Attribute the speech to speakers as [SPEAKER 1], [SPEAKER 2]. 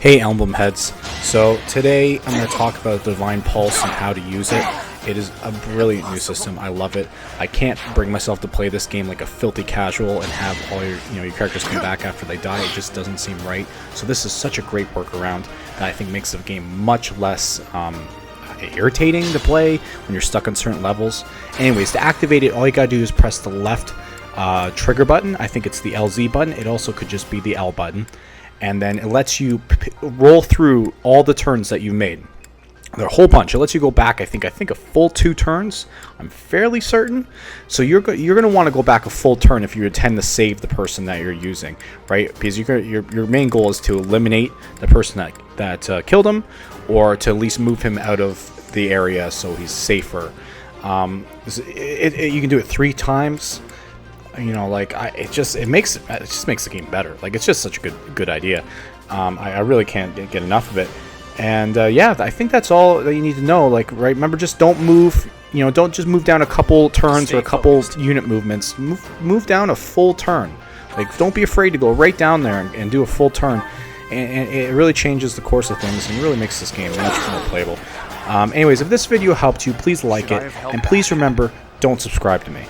[SPEAKER 1] Hey Emblem heads, so today I'm going to talk about Divine Pulse and how to use it. It is a brilliant new system. I love it. I can't bring myself to play this game like a filthy casual and have all your characters come back after they die. It just doesn't seem right. So this is such a great workaround that I think makes the game much less irritating to play when you're stuck on certain levels. Anyways, to activate it, all you gotta do is press the left trigger button. I think it's the LZ button. It also could just be the L button. And then it lets you roll through all the turns that you've made. There are a whole bunch. It lets you go back, I think a full 2 turns. I'm fairly certain. So you're going to want to go back a full turn if you intend to save the person that you're using, right? Because your main goal is to eliminate the person that killed him, or to at least move him out of the area so he's safer. You can do it 3 times. It just makes the game better. Like, it's just such a good idea. I really can't get enough of it. And yeah, I think that's all that you need to know. Like, right? Remember, just don't move. Don't just move down a couple turns or a couple unit movements. Move down a full turn. Like, don't be afraid to go right down there and do a full turn. And it really changes the course of things and really makes this game much more playable. Anyways, if this video helped you, please like it, and please remember, don't subscribe to me.